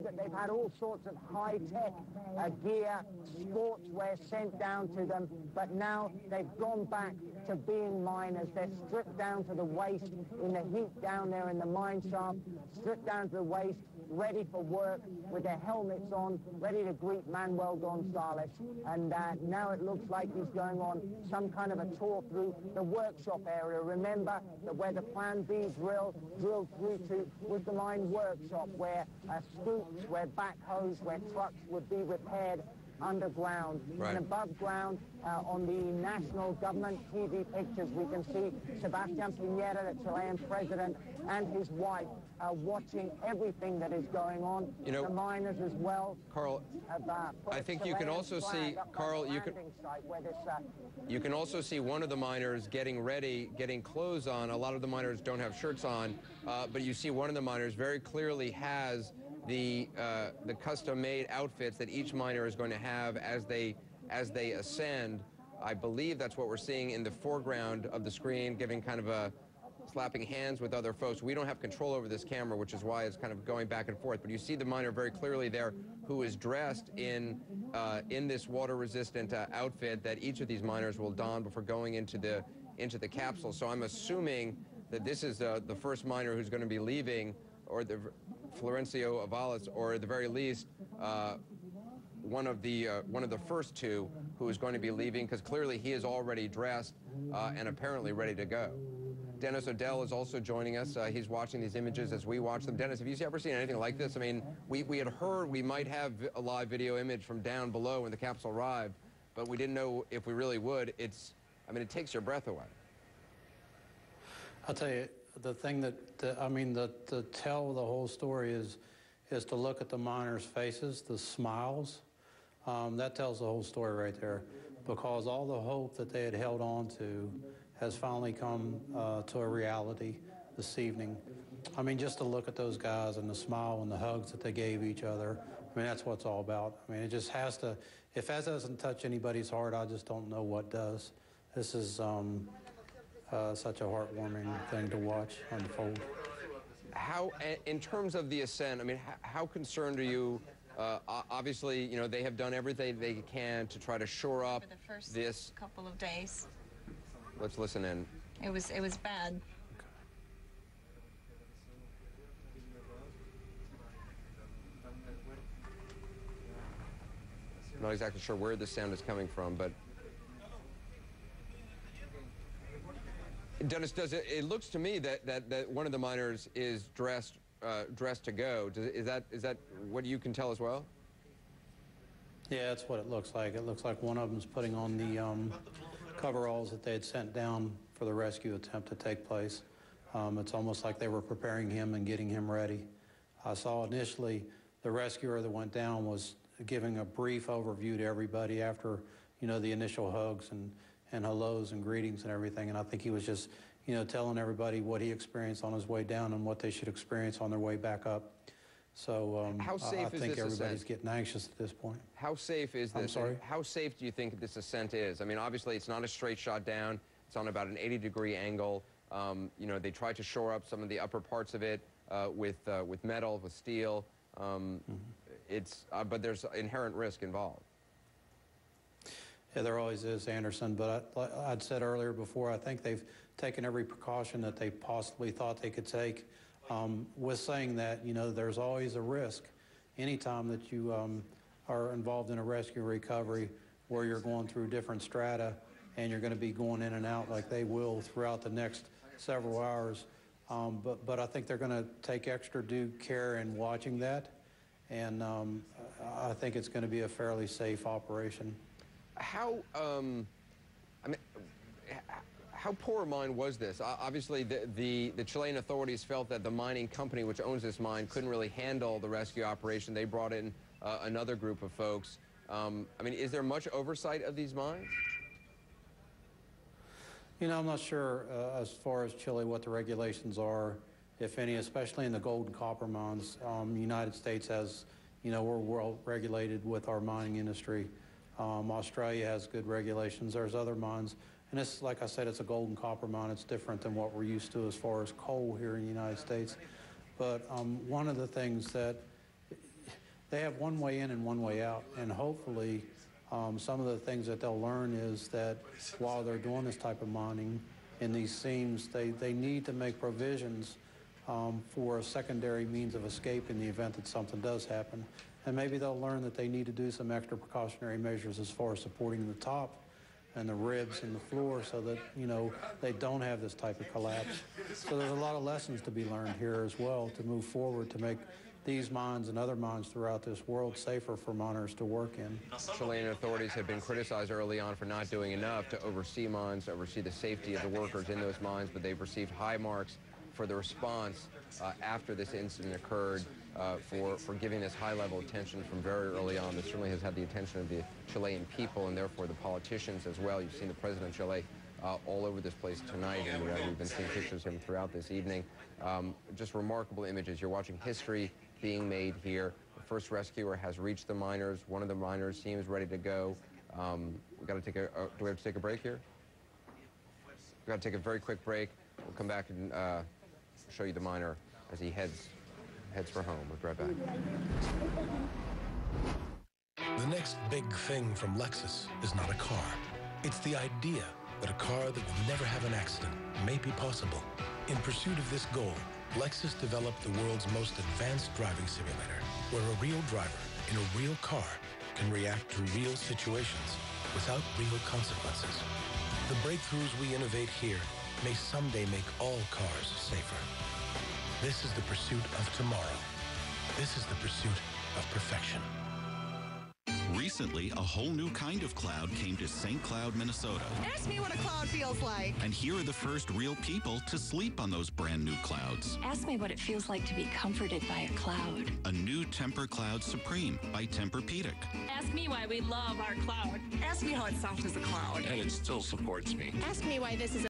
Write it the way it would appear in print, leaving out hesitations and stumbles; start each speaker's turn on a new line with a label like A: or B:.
A: that they've had all sorts of high-tech gear, sportswear sent down to them, but now they've gone back to being miners. They're stripped down to the waist in the heat down there in the mine shaft, stripped down to the waist, ready for work with their helmets on, ready to greet Manuel Gonzalez. And now it looks like he's going on some kind of a tour through the workshop area. Remember that where the Plan B drilled through to was the mine workshop, where scoops, where backhoes, where trucks would be repaired underground.
B: Right.
A: And above ground, on the national government TV pictures, we can see Sebastián Piñera, the Chilean president, and his wife watching everything that is going on.
B: You know,
A: the miners as well.
B: Carl, I think you can also see, Carl, you can also see one of the miners getting ready, getting clothes on. A lot of the miners don't have shirts on, but you see one of the miners very clearly has the custom-made outfits that each miner is going to have as they ascend. I believe that's what we're seeing in the foreground of the screen, giving kind of a slapping hands with other folks. We don't have control over this camera, which is why it's kind of going back and forth. But you see the miner very clearly there, who is dressed in this water-resistant outfit that each of these miners will don before going into the capsule. So I'm assuming that this is the first miner who's going to be leaving, or the Florencio Avalos, or at the very least one of the first two who is going to be leaving, because clearly he is already dressed and apparently ready to go. Dennis O'Dell is also joining us. He's watching these images as we watch them. Dennis, have you ever seen anything like this? I mean, we had heard we might have a live video image from down below when the capsule arrived, but we didn't know if we really would. I mean, it takes your breath away.
C: I'll tell you, the thing that to tell the whole story is to look at the miners' faces, the smiles. That tells the whole story right there, because all the hope that they had held on to has finally come to a reality this evening. I mean, just to look at those guys and the smile and the hugs that they gave each other, I mean, that's what it's all about. I mean, it just has to, if that doesn't touch anybody's heart, I just don't know what does. This is such a heartwarming thing to watch unfold.
B: How, in terms of the ascent, I mean, how concerned are you? Obviously, you know, they have done everything they can to try to shore up
D: for the first
B: this
D: couple of days.
B: Let's listen in.
D: It was bad.
B: I'm not exactly sure where this sound is coming from, but Dennis, it looks to me that one of the miners is dressed to go. Is that what you can tell as well?
C: Yeah, that's what it looks like. It looks like one of them's putting on the coveralls that they had sent down for the rescue attempt to take place. It's almost like they were preparing him and getting him ready. I saw initially the rescuer that went down was giving a brief overview to everybody after, you know, the initial hugs and hellos and greetings and everything. And I think he was just, you know, telling everybody what he experienced on his way down and what they should experience on their way back up. So
B: how safe
C: I think
B: is this
C: everybody's
B: ascent?
C: getting anxious at this point.
B: How safe is this?
C: I'm sorry?
B: How safe do you think this ascent is? I mean, obviously it's not a straight shot down. It's on about an 80-degree angle. You know, they tried to shore up some of the upper parts of it with metal, with steel. But there's inherent risk involved.
C: Yeah, there always is, Anderson. But I'd said earlier before, I think they've taken every precaution that they possibly thought they could take. With saying that, you know, there's always a risk anytime that you are involved in a rescue recovery where you're going through different strata and you're going to be going in and out like they will throughout the next several hours. But I think they're going to take extra due care in watching that, and I think it's going to be a fairly safe operation.
B: How, I mean, how poor a mine was this? Obviously, the Chilean authorities felt that the mining company which owns this mine couldn't really handle the rescue operation. They brought in another group of folks. I mean, is there much oversight of these mines?
C: You know, I'm not sure as far as Chile what the regulations are, if any, especially in the gold and copper mines. The United States has, you know, we're well regulated with our mining industry. Australia has good regulations. There's other mines. And this, like I said, it's a gold and copper mine. It's different than what we're used to as far as coal here in the United States. But one of the things that, they have one way in and one way out, and hopefully some of the things that they'll learn is that while they're doing this type of mining in these seams, they need to make provisions for a secondary means of escape in the event that something does happen. And maybe they'll learn that they need to do some extra precautionary measures as far as supporting the top and the ribs and the floor so that, you know, they don't have this type of collapse. So there's a lot of lessons to be learned here as well to move forward to make these mines and other mines throughout this world safer for miners to work in.
B: Chilean authorities have been criticized early on for not doing enough to oversee mines, to oversee the safety of the workers in those mines, but they've received high marks for the response after this incident occurred, for giving this high-level attention from very early on. This certainly has had the attention of the Chilean people and therefore the politicians as well. You've seen the president of Chile all over this place tonight, and we've been seeing pictures of him throughout this evening. Just remarkable images. You're watching history being made here. The first rescuer has reached the miners. One of the miners seems ready to go. We've got to take a, do we have to take a break here? We've got to take a very quick break. We'll come back and show you the miner as he heads for home. We'll be right back.
E: The next big thing from Lexus is not a car. It's the idea that a car that will never have an accident may be possible. In pursuit of this goal, Lexus developed the world's most advanced driving simulator, where a real driver in a real car can react to real situations without real consequences. The breakthroughs we innovate here may someday make all cars safer. This is the pursuit of tomorrow. This is the pursuit of perfection.
F: Recently, a whole new kind of cloud came to St. Cloud, Minnesota.
G: Ask me what a cloud feels like.
F: And here are the first real people to sleep on those brand new clouds.
H: Ask me what it feels like to be comforted by a cloud.
F: A new Temper Cloud Supreme by Tempur-Pedic.
I: Ask me why we love our cloud.
G: Ask me how it sounds as a cloud.
J: And it still supports me.
G: Ask me why this is